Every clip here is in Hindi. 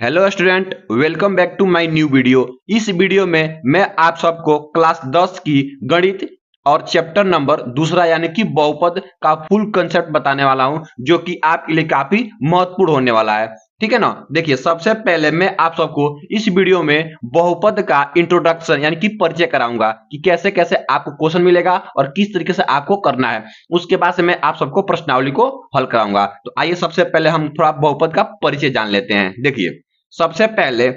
Hello student, welcome back to my new video. इस वीडियो में मैं आप सबको क्लास 10 की गणित और चैप्टर नंबर दूसरा यानी कि बहुपद का फुल कंसेप्ट बताने वाला हूं, जो कि आपके लिए काफी महत्वपूर्ण होने वाला है। ठीक है ना। देखिए, सबसे पहले मैं आप सबको इस वीडियो में बहुपद का इंट्रोडक्शन यानी कि परिचय कराऊंगा कि कैसे कैसे आपको क्वेश्चन मिलेगा और किस तरीके से आपको करना है। उसके बाद से मैं आप सबको प्रश्नावली को हल कराऊंगा। तो आइए सबसे पहले हम थोड़ा बहुपद का परिचय जान लेते हैं। देखिए, सबसे पहले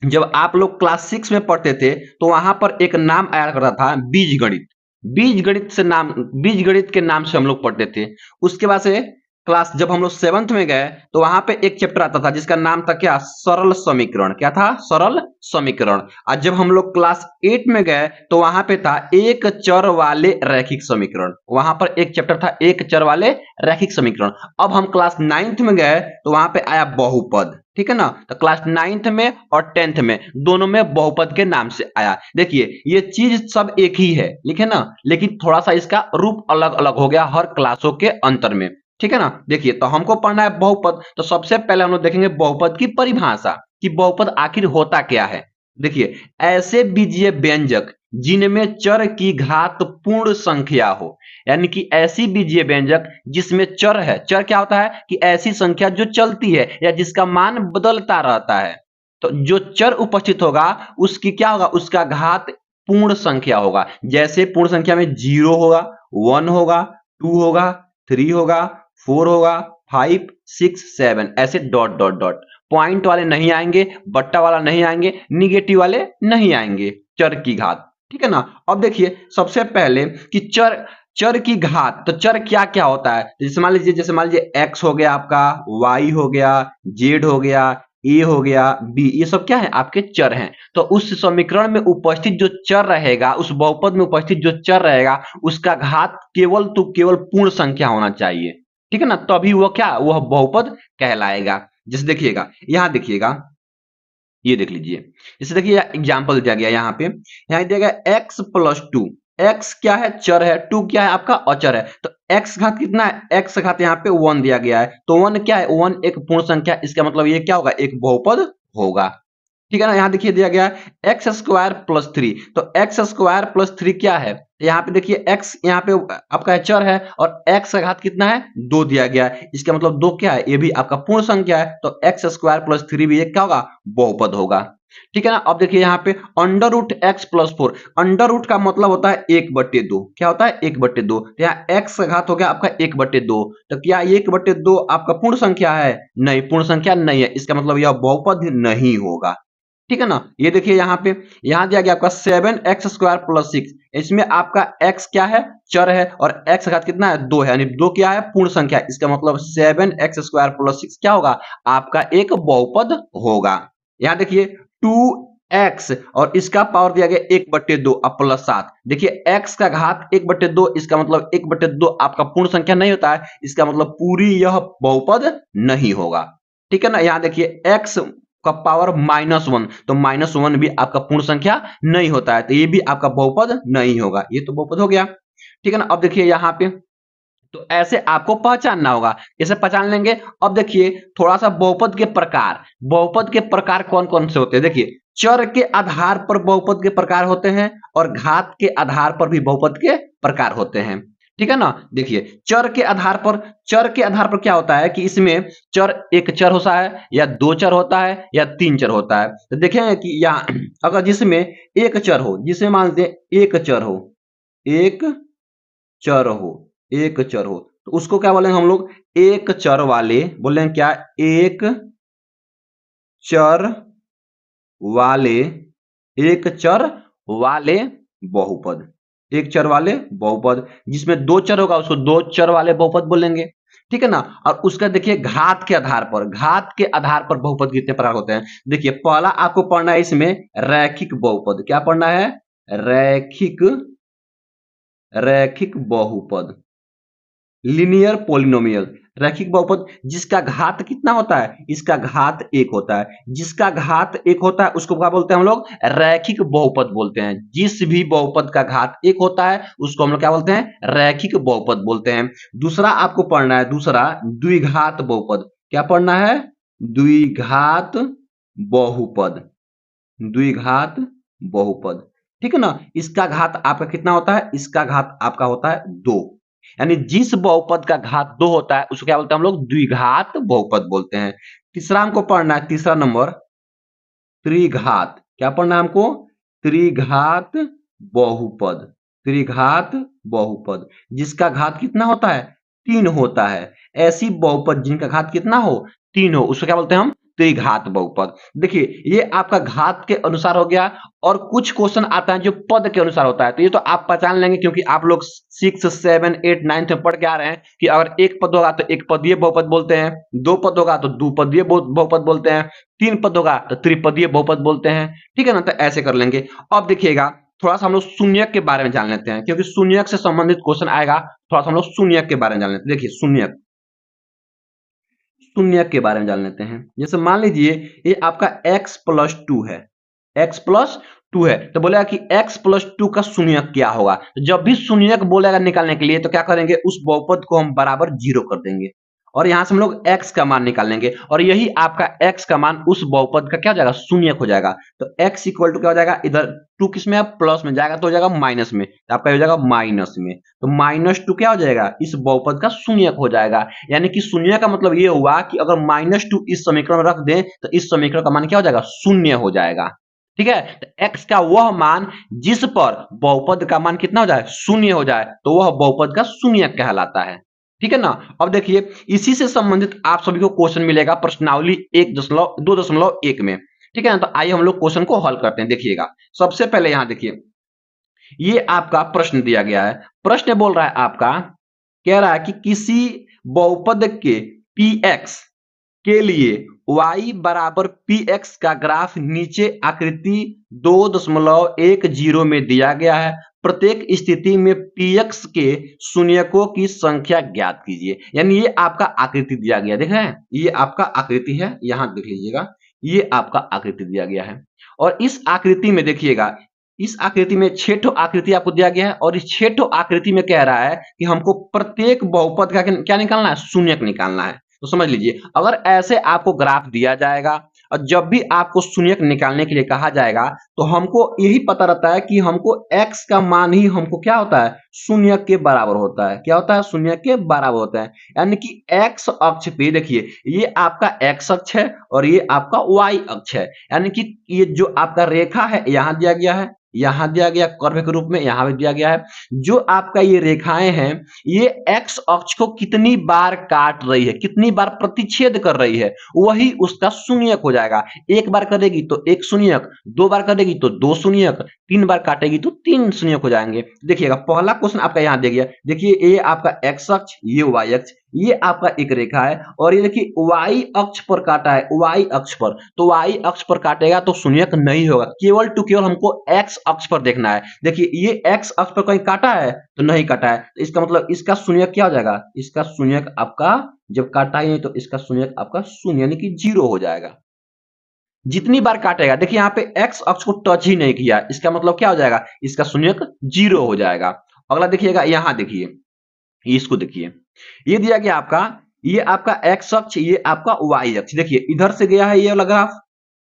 जब आप लोग क्लास 6 में पढ़ते थे तो वहां पर एक नाम आया करता था, बीजगणित। बीजगणित के नाम से हम लोग पढ़ते थे। उसके बाद से क्लास जब हम लोग 7th में गए तो वहां पे एक चैप्टर आता था जिसका नाम था क्या, सरल समीकरण। क्या था? सरल समीकरण। और जब हम लोग क्लास 8 में गए तो वहां पे था एक चर वाले रैखिक समीकरण। वहां पर एक चैप्टर था एक चर वाले रैखिक समीकरण। अब हम क्लास 9th में गए तो वहां पे आया बहुपद। ठीक है ना। तो क्लास 9th में और 10th में दोनों में बहुपद के नाम से आया। देखिए, ये चीज सब एक ही है, लिखे ना, लेकिन थोड़ा सा इसका रूप अलग अलग हो गया हर क्लासों के अंतर में। ठीक है ना। देखिए, तो हमको पढ़ना है बहुपद, तो सबसे पहले हम लोग देखेंगे बहुपद की परिभाषा कि बहुपद आखिर होता क्या है। देखिए, ऐसे बीजीय व्यंजक जिनमें चर की घात पूर्ण संख्या हो, यानी कि ऐसी बीजीय व्यंजक जिसमें चर है। चर क्या होता है कि ऐसी संख्या जो चलती है या जिसका मान बदलता रहता है। तो जो चर उपस्थित होगा उसकी क्या होगा, उसका घात पूर्ण संख्या होगा। जैसे पूर्ण संख्या में 0 होगा, 1 होगा, 2 होगा, 3 होगा, 4 होगा, 5, 6, 7, ऐसे डॉट डॉट डॉट। पॉइंट वाले नहीं आएंगे, बट्टा वाला नहीं आएंगे, निगेटिव वाले नहीं आएंगे। चर की घात। ठीक है ना। अब देखिए, सबसे पहले कि चर चर की घात, तो चर क्या क्या होता है। जैसे मान लीजिए एक्स हो गया आपका, वाई हो गया, जेड हो गया, ए हो गया, बी, ये सब क्या है, आपके चर हैं। तो उस समीकरण में उपस्थित जो चर रहेगा, उस बहुपद में उपस्थित जो चर रहेगा, उसका घात केवल तो केवल पूर्ण संख्या होना चाहिए। ठीक है ना। तभी वह क्या, वह बहुपद कहलाएगा। जैसे देखिएगा, यहां देखिएगा, ये देख लीजिए। जैसे देखिए, एग्जाम्पल दिया गया यहाँ पे, यहाँ दिया गया x+2। x क्या है, चर है। 2 क्या है, आपका अचर है। तो x घात कितना है, x घात यहाँ पे 1 दिया गया है। तो 1 क्या है, 1 एक पूर्ण संख्या। इसका मतलब ये क्या होगा, एक बहुपद होगा। ठीक है ना। यहाँ देखिए दिया गया है x² + 3। तो x² + 3 क्या है, यहाँ पे देखिए x यहाँ पे आपका चर है और x का घात कितना है, 2 दिया गया है। इसका मतलब 2 क्या है, ये भी आपका पूर्ण संख्या है। तो x² + 3 भी एक क्या होगा, बहुपद होगा। ठीक है ना। अब देखिए यहाँ पे √x+4। अंडर रूट का मतलब होता है 1/2। क्या होता है, 1/2। तो यहाँ x का घात हो गया आपका 1/2। तो क्या 1/2 आपका पूर्ण संख्या है? नहीं, पूर्ण संख्या नहीं है। इसका मतलब यह बहुपद नहीं होगा। ठीक है ना। ये देखिए यहाँ पे, यहाँ दिया गया आपका 7x² + 6। इसमें आपका x क्या है, चर है, और x घात कितना है, 2 है, यानी 2 क्या है, पूर्ण संख्या। इसका मतलब 7x² + 6 क्या होगा, आपका एक बहुपद होगा। यहाँ देखिए 2x और इसका पावर दिया गया 1/2 अब +7। देखिए x का घात 1/2, इसका मतलब 1/2 आपका पूर्ण संख्या नहीं होता है। इसका मतलब पूरी यह बहुपद नहीं होगा। ठीक है ना। यहाँ देखिए x का पावर -1, तो -1 भी आपका पूर्ण संख्या नहीं होता है। तो ये भी आपका बहुपद नहीं होगा। ये तो बहुपद हो गया। ठीक है ना। अब देखिए यहाँ पे, तो ऐसे आपको पहचानना होगा। कैसे पहचान लेंगे, अब देखिए थोड़ा सा बहुपद के प्रकार कौन कौन से होते हैं। देखिए, चर के आधार पर बहुपद के प्रकार होते हैं और घात के आधार पर भी बहुपद के प्रकार होते हैं। ठीक है ना। देखिए, चर के आधार पर क्या होता है कि इसमें चर एक चर होता है या 2 चर होता है या 3 चर होता है। तो देखेंगे कि यहाँ अगर जिसमें एक चर हो, जिसमें मान लीजिए एक चर हो, एक चर हो एक चर हो, तो उसको क्या बोलेंगे हम लोग, एक चर वाले बोलेंगे। क्या, एक चर वाले, एक चर वाले बहुपद। एक चर वाले बहुपद, जिसमें 2 चर होगा उसको 2 चर वाले बहुपद बोलेंगे। ठीक है ना। और उसका देखिए घात के आधार पर बहुपद कितने प्रकार होते हैं। देखिए, पहला आपको पढ़ना है इसमें रैखिक बहुपद। क्या पढ़ना है, रैखिक रैखिक बहुपद, लीनियर पोलिनोमियल। रैखिक बहुपद जिसका घात कितना होता है, इसका घात 1 होता है। जिसका घात 1 होता है उसको क्या बोलते हैं हम लोग, रैखिक बहुपद बोलते हैं। जिस भी बहुपद का घात 1 होता है उसको हम लोग क्या बोलते हैं, रैखिक बहुपद बोलते हैं। दूसरा आपको पढ़ना है, दूसरा द्विघात बहुपद। क्या पढ़ना है, द्विघात बहुपद, द्विघात बहुपद, ठीक है ना। इसका घात आपका कितना होता है, इसका घात आपका होता है 2। यानी जिस बहुपद का घात 2 होता है उसको क्या बोलते हैं हम लोग, द्विघात बहुपद बोलते हैं। तीसरा हमको पढ़ना है, तीसरा नंबर त्रिघात। क्या पढ़ना है हमको, त्रिघात बहुपद, त्रिघात बहुपद जिसका घात कितना होता है, 3 होता है। ऐसी बहुपद जिनका घात कितना हो, 3 हो, उसको क्या बोलते हैं हम, त्रिघात बहुपद। देखिए ये आपका घात के अनुसार हो गया, और कुछ क्वेश्चन आता है जो पद के अनुसार होता है, तो ये तो आप पहचान लेंगे क्योंकि आप लोग 6, 7, 8, 9 में पढ़ के आ रहे हैं कि अगर एक पद होगा तो एक पदीय बहुपद बोलते हैं, दो पद होगा तो द्विपदीय बहुपद बोलते हैं, 3 पद होगा तो त्रिपदीय बहुपद बोलते हैं, ठीक है ना। तो ऐसे कर लेंगे। अब देखिएगा थोड़ा सा हम लोग शून्यक के बारे में जान लेते हैं, क्योंकि शून्यक से संबंधित क्वेश्चन आएगा। थोड़ा सा हम लोग शून्यक के बारे में जान लेते हैं। देखिए शून्यक, शून्यक के बारे में जान लेते हैं। जैसे मान लीजिए ये आपका x+2 है, x+2 है, तो बोलेगा कि x+2 का शून्यक क्या होगा। तो जब भी शून्यक बोलेगा निकालने के लिए तो क्या करेंगे, उस बहुपद को हम बराबर 0 कर देंगे, और यहां से हम लोग x का मान निकाल लेंगे, और यही आपका x का मान उस बहुपद का क्या हो जाएगा, शून्यक हो जाएगा। तो x इक्वल टू क्या हो जाएगा, इधर 2 किस में है, प्लस में जाएगा तो हो जाएगा माइनस में, तो आपका हो जाएगा माइनस में। तो -2 क्या हो जाएगा, इस बहुपद का शून्यक हो जाएगा। यानी कि शून्य का मतलब ये हुआ कि अगर -2 इस समीकरण में रख दें तो इस समीकरण का मान क्या हो जाएगा, शून्य हो जाएगा। ठीक है, तो x का वह मान जिस पर बहुपद का मान कितना हो जाए, शून्य हो जाए, तो वह बहुपद का शून्यक कहलाता है। ठीक है ना। अब देखिए इसी से संबंधित आप सभी को क्वेश्चन मिलेगा प्रश्नावली 2.1 में। ठीक है ना, तो आइए हम लोग क्वेश्चन को हल करते हैं। देखिएगा सबसे पहले यहां देखिए, ये आपका प्रश्न दिया गया है। प्रश्न बोल रहा है आपका, कह रहा है कि किसी बहुपद के px के लिए y बराबर px का ग्राफ नीचे आकृति 2.10 में दिया गया है। प्रत्येक स्थिति में px के शून्यकों की संख्या ज्ञात कीजिए। यानी ये आपका आकृति दिया गया, देख रहे हैं, ये आपका आकृति है, यहां देख लीजिएगा, ये आपका आकृति दिया गया है। और इस आकृति में देखिएगा, इस आकृति में 6 ठो आकृति आपको दिया गया है, और इस 6 ठो आकृति में कह रहा है कि हमको प्रत्येक बहुपद का क्या निकालना है, शून्यक निकालना है। तो समझ लीजिए अगर ऐसे आपको ग्राफ दिया जाएगा और जब भी आपको शून्यक निकालने के लिए कहा जाएगा तो हमको यही पता रहता है कि हमको x का मान ही हमको क्या होता है, शून्यक के बराबर होता है। क्या होता है, शून्यक के बराबर होता है। यानी कि x अक्ष पे देखिए ये आपका x अक्ष है और ये आपका y अक्ष है। यानी कि ये जो आपका रेखा है यहां दिया गया है, यहां दिया गया कर्व के रूप में, यहां भी दिया गया है। जो आपका ये रेखाएं हैं ये x अक्ष को कितनी बार काट रही है, कितनी बार प्रतिच्छेद कर रही है, वही उसका शून्यक हो जाएगा। एक बार करेगी तो एक शून्यक, दो बार करेगी तो दो शून्यक, 3 बार काटेगी तो 3 शून्यक हो जाएंगे। देखिएगा पहला क्वेश्चन आपका यहां दे गया, देखिए ये आपका x अक्ष, ये y अक्ष, ये आपका एक रेखा है, और ये देखिए y अक्ष पर काटा है, y अक्ष पर, तो y अक्ष पर काटेगा तो शून्यक नहीं होगा, केवल टू केवल हमको x अक्ष पर देखना है। देखिए ये x अक्ष पर कहीं काटा है तो नहीं काटा है, तो इसका मतलब इसका शून्यक क्या हो जाएगा, इसका शून्यक आपका जब काटा ही नहीं तो इसका शून्यक आपका शून्य यानी कि 0 हो जाएगा। जितनी बार काटेगा, देखिए यहाँ पे x अक्ष को टच ही नहीं किया, इसका मतलब क्या हो जाएगा, इसका शून्यक 0 हो जाएगा। अगला देखिएगा, यहाँ देखिए, इसको देखिए, ये दिया गया आपका, ये आपका x अक्ष, ये आपका y अक्ष। देखिए इधर से गया है ये वाला ग्राफ,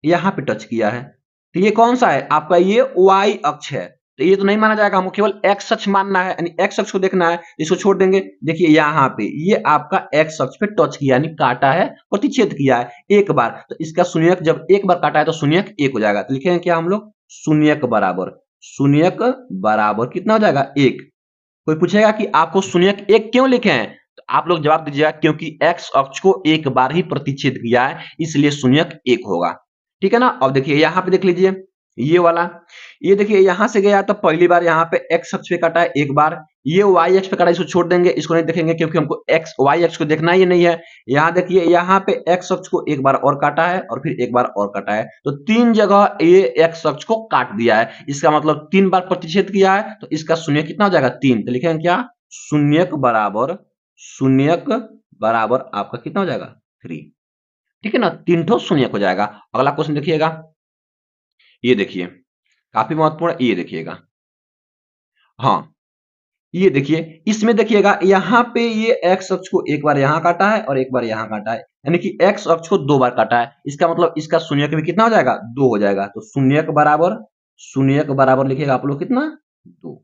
यहाँ पे टच किया है, तो ये कौन सा है आपका, ये y अक्ष है। तो ये तो नहीं माना जाएगा, हमको केवल x अक्ष मानना है, यानी x अक्ष को देखना है, इसको छोड़ देंगे। देखिए यहाँ पे ये आपका x अक्ष पे टच किया यानी काटा है, प्रतिच्छेद किया है एक बार, तो इसका शून्यक जब एक बार काटा है तो शून्यक 1 हो जाएगा। तो लिखेंगे क्या हम लोग, शून्यक बराबर, शून्यक बराबर कितना हो जाएगा, 1। कोई पूछेगा कि आपको शून्यक 1 क्यों लिखे हैं, तो आप लोग जवाब दीजिएगा क्योंकि x अक्ष को एक बार ही प्रतिच्छेद किया है, इसलिए शून्यक 1 होगा। ठीक है ना। अब देखिए यहाँ पे देख लीजिए, ये वाला, ये देखिए यहाँ से गया तो पहली बार यहाँ पे x अक्ष पे काटा है एक बार, ये y अक्ष पे काटा, इसको छोड़ देंगे, इसको नहीं देखेंगे क्योंकि हमको y अक्ष को देखना ही नहीं है। यहाँ देखिए यहाँ पे x अक्ष को एक बार और काटा है और फिर एक बार और काटा है, तो 3 जगह ये x अक्ष को काट दिया है, इसका मतलब 3 बार प्रतिच्छेद किया है, तो इसका शून्य कितना हो जाएगा, 3। तो लिखेंगे क्या, शून्यक बराबर, शून्यक बराबर आपका कितना हो जाएगा, 3। ठीक है ना, 3 ठो शून्यक हो जाएगा। अगला क्वेश्चन देखिएगा, ये देखिए काफी महत्वपूर्ण, ये देखिएगा, हाँ ये देखिए, इसमें देखिएगा यहाँ पे ये एक्स अक्ष को एक बार यहाँ काटा है और एक बार यहाँ काटा है, यानी कि एक्स अक्ष को दो बार काटा है। इसका मतलब इसका शून्यक भी कितना हो जाएगा, दो हो जाएगा। तो शून्यक बराबर लिखिएगा आप लोग कितना, दो।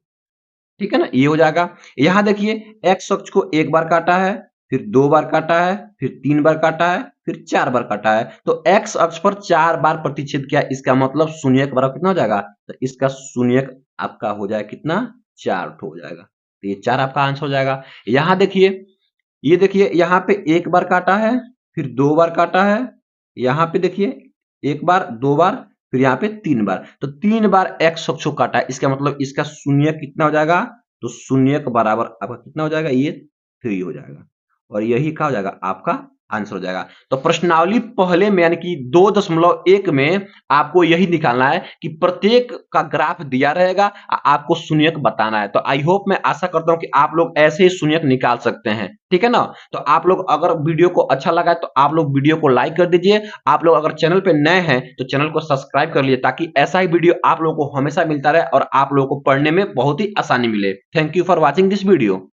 ठीक है ना, ये हो जाएगा। यहाँ देखिए एक्स अक्ष को एक बार काटा है, फिर दो बार काटा है, फिर तीन बार काटा है, फिर चार बार काटा है। तो एक्स अक्ष पर चार बार प्रतिच्छेद किया, इसका मतलब शून्यक बराबर कितना हो जाएगा, तो इसका शून्यक आपका हो जाएगा कितना, चार हो जाएगा। तो ये चार आपका आंसर हो जाएगा। यहाँ देखिए, ये देखिए यहाँ पे एक बार काटा है, फिर दो बार काटा है, यहाँ पे देखिए एक बार, दो बार, फिर यहाँ पे तीन बार। तो तीन बार एक्स अक्ष को काटा है, इसका मतलब इसका शून्य कितना हो जाएगा, तो शून्य के बराबर आपका कितना हो जाएगा, ये थ्री हो जाएगा। और यही क्या हो जाएगा, आपका आंसर हो जाएगा। तो प्रश्नावली पहले में यानी कि 2.1 में आपको यही निकालना है कि प्रत्येक का ग्राफ दिया रहेगा, आपको शून्यक बताना है। तो आई होप, मैं आशा करता हूं कि आप लोग ऐसे ही शून्यक निकाल सकते हैं। ठीक है ना। तो आप लोग अगर वीडियो को अच्छा लगा है तो आप लोग वीडियो को लाइक कर दीजिए। आप लोग अगर चैनल पे नए हैं तो चैनल को सब्सक्राइब कर लीजिए, ताकि ऐसा ही वीडियो आप लोगों को हमेशा मिलता रहे और आप लोगों को पढ़ने में बहुत ही आसानी मिले। Thank you for watching this video.